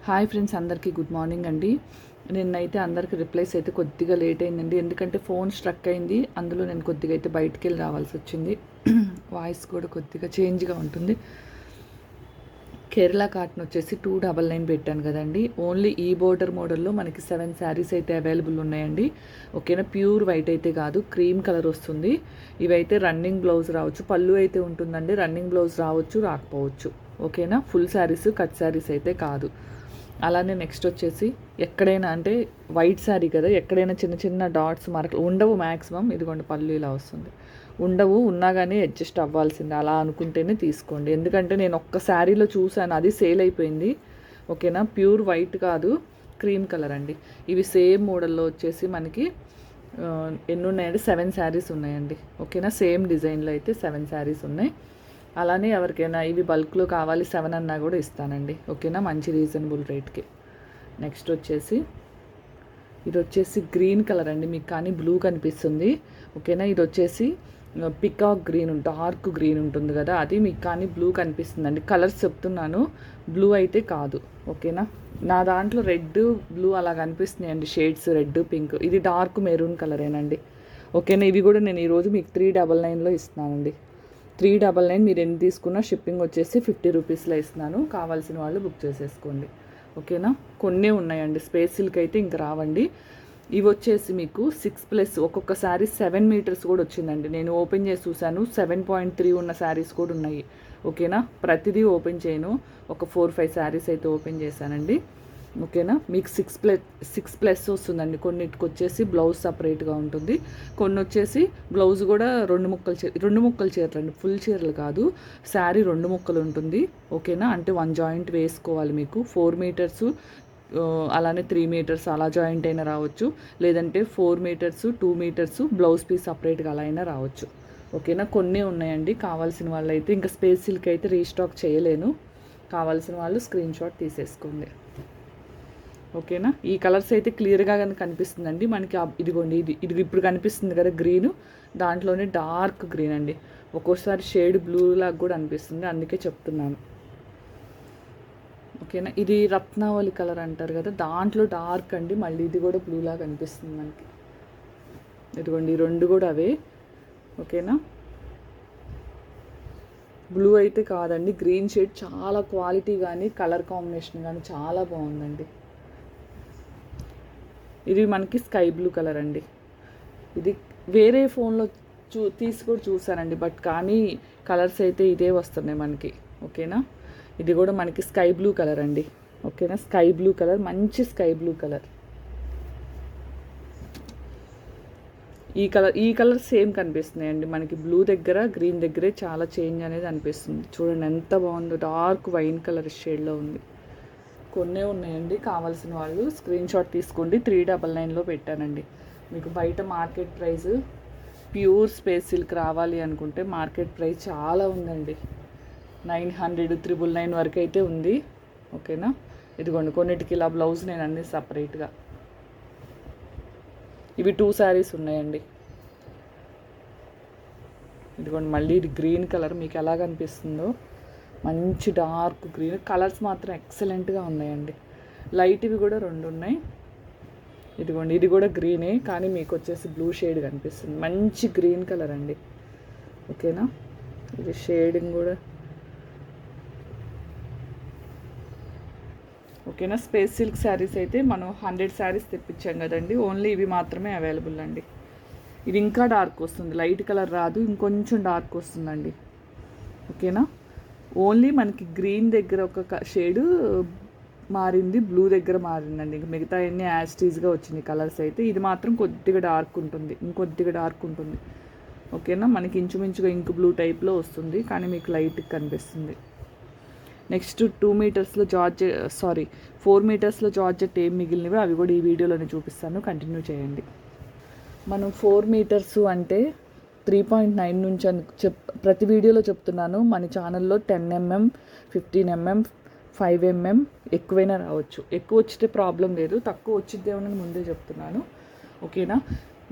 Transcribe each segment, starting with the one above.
Hi friends, అందరికీ good morning అండి. నిన్నైతే అందరికి రిప్లైస్ అయితే కొద్దిగా లేట్ అయిందండి, ఎందుకంటే ఫోన్ స్ట్రక్ అయింది. అందులో నేను కొద్దిగా అయితే బయటికి వెళ్ళి రావాల్సి వచ్చింది. వాయిస్ కూడా కొద్దిగా చేంజ్గా ఉంటుంది. కేరళ కాటన్ వచ్చేసి 299 పెట్టాను కదండి. ఓన్లీ ఈ బోర్డర్ మోడల్లో మనకి 7 శారీస్ అయితే అవైలబుల్ ఉన్నాయండి. ఓకేనా, ప్యూర్ వైట్ అయితే కాదు, క్రీమ్ కలర్ వస్తుంది. ఇవైతే రన్నింగ్ బ్లౌజ్ రావచ్చు, పళ్ళు అయితే ఉంటుందండి. రన్నింగ్ బ్లౌజ్ రావచ్చు, రాకపోవచ్చు. ఓకేనా, ఫుల్ శారీస్, కట్ శారీస్ అయితే కాదు. అలానే నెక్స్ట్ వచ్చేసి ఎక్కడైనా అంటే వైట్ శారీ కదా, ఎక్కడైనా చిన్న చిన్న డాట్స్ మరకలు ఉండవు మ్యాక్సిమం. ఇదిగోండి పళ్ళు ఇలా వస్తుంది. ఉండవు, ఉన్నా కానీ అడ్జస్ట్ అవ్వాల్సిందే. అలా అనుకుంటేనే తీసుకోండి, ఎందుకంటే నేను ఒక్క శారీలో చూశాను, అది సేల్ అయిపోయింది. ఓకేనా, ప్యూర్ వైట్ కాదు, క్రీమ్ కలర్ అండి. ఇవి సేమ్ మోడల్లో వచ్చేసి మనకి ఎన్ని ఉన్నాయండి, 7 శారీస్ ఉన్నాయండి. ఓకేనా, సేమ్ డిజైన్లో అయితే 7 శారీస్ ఉన్నాయి. అలానే ఎవరికైనా ఇవి బల్క్లో కావాలి 7 అన్నా కూడా ఇస్తానండి. ఓకేనా, మంచి రీజనబుల్ రేట్కి. నెక్స్ట్ వచ్చేసి ఇది వచ్చేసి గ్రీన్ కలర్ అండి, మీకు కానీ బ్లూ కనిపిస్తుంది. ఓకేనా, ఇది వచ్చేసి పికాక్ గ్రీన్, డార్క్ గ్రీన్ ఉంటుంది కదా, అది మీకు కానీ బ్లూ కనిపిస్తుందండి. కలర్స్ చెప్తున్నాను, బ్లూ అయితే కాదు. ఓకేనా, నా దాంట్లో రెడ్ బ్లూ అలా కనిపిస్తున్నాయండి షేడ్స్, రెడ్ పింక్. ఇది డార్క్ మెరూన్ కలరేనండి. ఓకేనా, ఇవి కూడా నేను ఈరోజు మీకు 399లో ఇస్తున్నానండి. 399 మీరు ఎన్ని తీసుకున్నా షిప్పింగ్ వచ్చేసి 50 రూపీస్లో ఇస్తున్నాను. కావాల్సిన వాళ్ళు బుక్ చేసేసుకోండి. ఓకేనా, కొన్నే ఉన్నాయండి, స్పేస్ సిల్క్ అయితే ఇంక రావండి. ఇవి వచ్చేసి మీకు 6+ ఒక్కొక్క శారీ 7 మీటర్స్ కూడా వచ్చిందండి. నేను ఓపెన్ చేసి చూశాను, 7.3 ఉన్న శారీస్ కూడా ఉన్నాయి. ఓకేనా, ప్రతిదీ ఓపెన్ చేయను, ఒక 4-5 శారీస్ అయితే ఓపెన్ చేశానండి. ఓకేనా, మీకు 6+ వస్తుందండి. కొన్నిటికి వచ్చేసి బ్లౌజ్ సపరేట్గా ఉంటుంది, కొన్ని వచ్చేసి బ్లౌజ్ కూడా 2 ముక్కలు చీరలు అండి, ఫుల్ చీరలు కాదు. శారీ 2 ముక్కలు ఉంటుంది. ఓకేనా, అంటే 1 జాయింట్ వేసుకోవాలి మీకు. 4 మీటర్స్ అలానే 3 మీటర్స్ అలా జాయింట్ అయినా రావచ్చు, లేదంటే 4 మీటర్స్ 2 మీటర్స్ బ్లౌజ్ పీస్ సపరేట్గా అలా అయినా రావచ్చు. ఓకేనా, కొన్ని ఉన్నాయండి. కావాల్సిన వాళ్ళు అయితే ఇంకా స్పేస్ సిల్క్ అయితే రీస్టాక్ చేయలేను. కావాల్సిన వాళ్ళు స్క్రీన్ షాట్ తీసేసుకోండి. ఓకేనా, ఈ కలర్స్ అయితే క్లియర్గా కానీ కనిపిస్తుందండి మనకి. ఇదిగోండి, ఇది ఇప్పుడు కనిపిస్తుంది కదా గ్రీను, దాంట్లోనే డార్క్ గ్రీన్ అండి. ఒక్కోసారి షేడ్ బ్లూ లాగా కూడా అనిపిస్తుంది, అందుకే చెప్తున్నాను. ఓకేనా, ఇది రత్నావళి కలర్ అంటారు కదా, దాంట్లో డార్క్ అండి. మళ్ళీ ఇది కూడా బ్లూ లాగా కనిపిస్తుంది మనకి. ఇదిగోండి, ఈ 2 కూడా అవే. ఓకేనా, బ్లూ అయితే కాదండి, గ్రీన్ షేడ్. చాలా క్వాలిటీ కానీ కలర్ కాంబినేషన్ కానీ చాలా బాగుందండి. ఇది మనకి స్కై బ్లూ కలర్ అండి. ఇది వేరే ఫోన్లో తీసి కూడా చూసానండి, బట్ కానీ కలర్స్ అయితే ఇదే వస్తున్నాయి మనకి. ఓకేనా, ఇది కూడా మనకి స్కై బ్లూ కలర్ అండి. ఓకేనా, స్కై బ్లూ కలర్, మంచి స్కై బ్లూ కలర్. ఈ కలర్ సేమ్ కనిపిస్తున్నాయండి మనకి. బ్లూ దగ్గర గ్రీన్ దగ్గరే చాలా చేంజ్ అనేది అనిపిస్తుంది. చూడండి ఎంత బాగుందో, డార్క్ వైన్ కలర్ షేడ్లో ఉంది. కొన్నే ఉన్నాయండి, కావాల్సిన వాళ్ళు స్క్రీన్ షాట్ తీసుకోండి. 399లో పెట్టానండి. మీకు బయట market price pure space silk రావాలి అనుకుంటే మార్కెట్ ప్రైస్ చాలా ఉందండి. 900, 999 వరకు అయితే ఉంది. ఓకేనా, ఇదిగోండి కొన్నిటికి ఇలా బ్లౌజ్ నేను అన్ని సపరేట్గా. ఇవి 2 శారీస్ ఉన్నాయండి. ఇదిగోండి, మళ్ళీ ఇది గ్రీన్ కలర్, మీకు ఎలా కనిపిస్తుందో మంచి డార్క్ గ్రీన్. కలర్స్ మాత్రం ఎక్సలెంట్గా ఉన్నాయండి. లైట్ ఇవి కూడా 2 ఉన్నాయి. ఇదిగోండి, ఇది కూడా గ్రీనే, కానీ మీకు వచ్చేసి బ్లూ షేడ్ కనిపిస్తుంది. మంచి గ్రీన్ కలర్ అండి. ఓకేనా, ఇది షేడింగ్ కూడా. ఓకేనా, స్పేస్ సిల్క్ శారీస్ అయితే మనం 100 శారీస్ తెప్పించాం కదండి, ఓన్లీ ఇవి మాత్రమే అవైలబుల్ అండి. ఇది ఇంకా డార్క్ వస్తుంది, లైట్ కలర్ రాదు, ఇంకొంచెం డార్క్ వస్తుందండి. ఓకేనా, ఓన్లీ మనకి గ్రీన్ దగ్గర ఒక షేడు మారింది, బ్లూ దగ్గర మారిందండి. ఇంక మిగతా అన్నీ యాస్టీజ్గా వచ్చింది కలర్స్ అయితే. ఇది మాత్రం కొద్దిగా డార్క్ ఉంటుంది, ఇంకొద్దిగా డార్క్ ఉంటుంది. ఓకేనా, మనకి ఇంచుమించుగా ఇంక్ బ్లూ టైప్లో వస్తుంది, కానీ మీకు లైట్గా కనిపిస్తుంది. నెక్స్ట్ 2 మీటర్స్లో 4 మీటర్స్లో జార్జెట్ ఏం మిగిలినవి అవి కూడా ఈ వీడియోలోనే చూపిస్తాను, కంటిన్యూ చేయండి. మనం 4 మీటర్స్ అంటే 3.9 నుంచి ప్రతి వీడియోలో చెప్తున్నాను. మన ఛానల్లో 10 mm, 15 mm, 5 mm ఎక్కువైనా రావచ్చు. ఎక్కువ వచ్చితే ప్రాబ్లం లేదు, తక్కువ వచ్చిద్దేమని ముందే చెప్తున్నాను. ఓకేనా,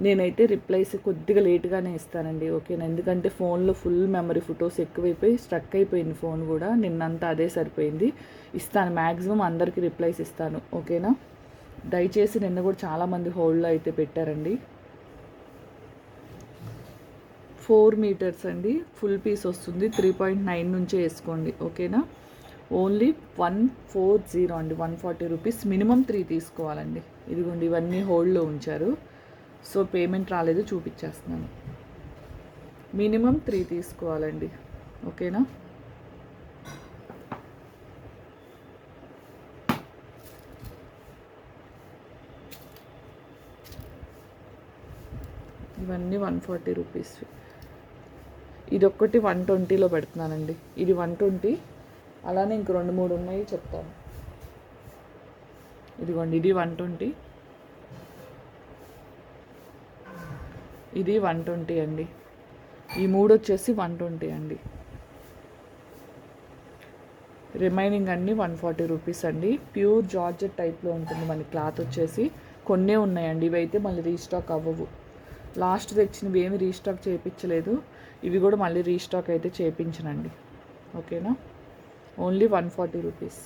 నేనైతే రిప్లైస్ కొద్దిగా లేట్గానే ఇస్తానండి, ఓకేనా. ఎందుకంటే ఫోన్లో ఫుల్ మెమరీ ఫొటోస్ ఎక్కువైపోయి స్ట్రక్ అయిపోయింది ఫోన్ కూడా, నిన్నంతా అదే సరిపోయింది. ఇస్తాను, మ్యాక్సిమం అందరికీ రిప్లైస్ ఇస్తాను, ఓకేనా. దయచేసి నిన్న కూడా చాలామంది హోల్డ్లో అయితే పెట్టారండి. 4 మీటర్స్ అండి, ఫుల్ పీస్ వస్తుంది. 3.9 నుంచే వేసుకోండి, ఓకేనా. ఓన్లీ 140 అండి, 140 రూపీస్. మినిమం 3 తీసుకోవాలండి. ఇదిగోండి ఇవన్నీ హోల్డ్లో ఉంచారు, సో పేమెంట్ రాలేదు, చూపించేస్తున్నాను. మినిమం 3 తీసుకోవాలండి, ఓకేనా. ఇవన్నీ 140 రూపీస్. ఇదొక్కటి 120లో పెడుతున్నానండి. ఇది 120, అలానే ఇంక 2-3 ఉన్నాయి చెప్తాను. ఇదిగోండి ఇది 120, ఇది 120 అండి. ఈ 3 వచ్చేసి 120 అండి. రిమైనింగ్ అన్నీ 140 రూపీస్ అండి. ప్యూర్ జార్జెట్ టైప్లో ఉంటుంది మన క్లాత్ వచ్చేసి. కొన్నే ఉన్నాయండి, ఇవైతే మళ్ళీ రీస్టాక్ అవ్వవు. లాస్ట్ తెచ్చినవి ఏమి రీస్టాక్ చేయించలేదు, ఇవి కూడా మళ్ళీ రీస్టాక్ అయితే చేయించనండి, ఓకేనా. Only 140 rupees.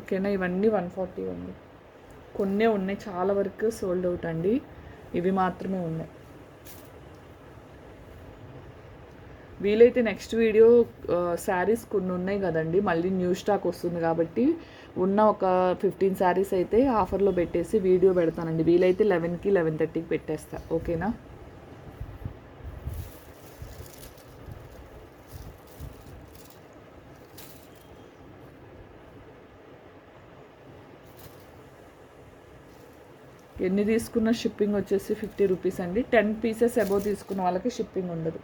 ఓకేనా. ఇవన్నీ 140 అండి. కొన్నే ఉన్నాయి, చాలా వరకు సోల్డ్ అవుట్ అండి, ఇవి మాత్రమే ఉన్నాయి. వీలైతే నెక్స్ట్ వీడియో శారీస్ కొన్ని ఉన్నాయి కదండి, మళ్ళీ న్యూ స్టాక్ వస్తుంది కాబట్టి ఉన్న ఒక 15 శారీస్ అయితే ఆఫర్లో పెట్టేసి వీడియో పెడతానండి. వీలైతే 11కి 11:30కి పెట్టేస్తా, ఓకేనా. ఎన్ని తీసుకున్న షిప్పింగ్ వచ్చేసి 50 రూపీస్ అండి. 10 పీసెస్ అబోవ్ తీసుకున్న వాళ్ళకి షిప్పింగ్ ఉండదు.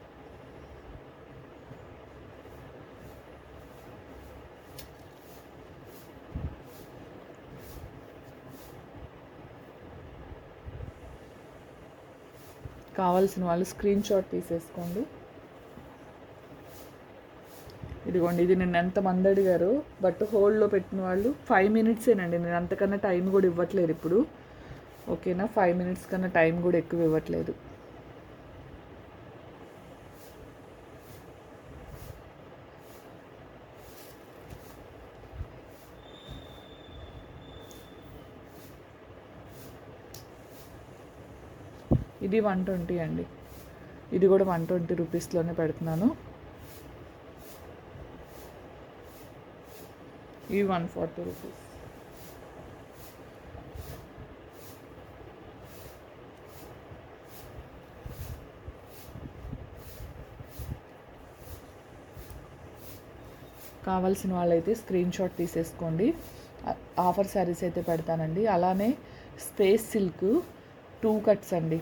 కావాల్సిన వాళ్ళు స్క్రీన్ షాట్ తీసేసుకోండి. ఇదిగోండి, ఇది నేను ఎంతమంది అడిగారు, బట్ హోల్డ్లో పెట్టిన వాళ్ళు 5 మినిట్సేనండి. నేను అంతకన్నా టైం కూడా ఇవ్వట్లేదు ఇప్పుడు, ఓకేనా. 5 మినిట్స్ కన్నా టైం కూడా ఎక్కువ ఇవ్వట్లేదు. ఇది 120 అండి, ఇది కూడా 120 రూపీస్లోనే పెడుతున్నాను. ఇవి 140 రూపీస్. కావాల్సిన వాళ్ళైతే స్క్రీన్ షాట్ తీసేసుకోండి. ఆఫర్ శారీస్ అయితే పెడతానండి. అలానే స్పేస్ సిల్క్ 2 కట్స్ అండి,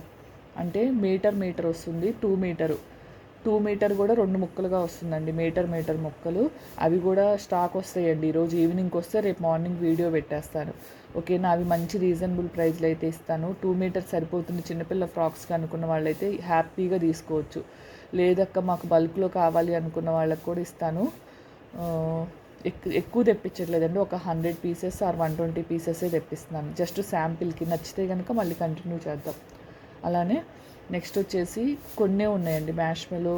అంటే మీటర్ వస్తుంది. 2 మీటర్ కూడా 2 ముక్కలుగా వస్తుందండి, మీటర్ ముక్కలు. అవి కూడా స్టాక్ వస్తాయండి. ఈరోజు ఈవినింగ్కి వస్తే రేపు మార్నింగ్ వీడియో పెట్టేస్తాను, ఓకేనా. అవి మంచి రీజనబుల్ ప్రైస్లో అయితే ఇస్తాను. 2 మీటర్స్ సరిపోతుంది చిన్నపిల్ల ఫ్రాక్స్కి అనుకున్న వాళ్ళైతే హ్యాపీగా తీసుకోవచ్చు. లేదక్క మాకు బల్క్లో కావాలి అనుకున్న వాళ్ళకి కూడా ఇస్తాను. ఎక్కువ తెప్పించట్లేదండి, ఒక 100 పీసెస్ ఆర్ 120 పీసెసే తెప్పిస్తున్నాను, జస్ట్ శాంపిల్కి. నచ్చితే కనుక మళ్ళీ కంటిన్యూ చేద్దాం. అలానే నెక్స్ట్ వచ్చేసి కొన్నే ఉన్నాయండి, మ్యాష్మెలో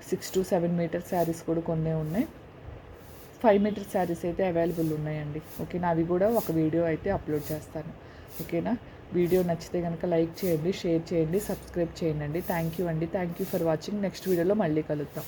6 to 7 మీటర్ శారీస్ కూడా కొన్నే ఉన్నాయి. 5 మీటర్ శారీస్ అయితే అవైలబుల్ ఉన్నాయండి, ఓకేనా. అవి కూడా ఒక వీడియో అయితే అప్లోడ్ చేస్తాను, ఓకేనా. వీడియో నచ్చితే కనుక లైక్ చేయండి, షేర్ చేయండి, సబ్స్క్రైబ్ చేయండి. థ్యాంక్ యూ అండి, thank you for watching. Next వీడియోలో మళ్ళీ కలుద్దాం.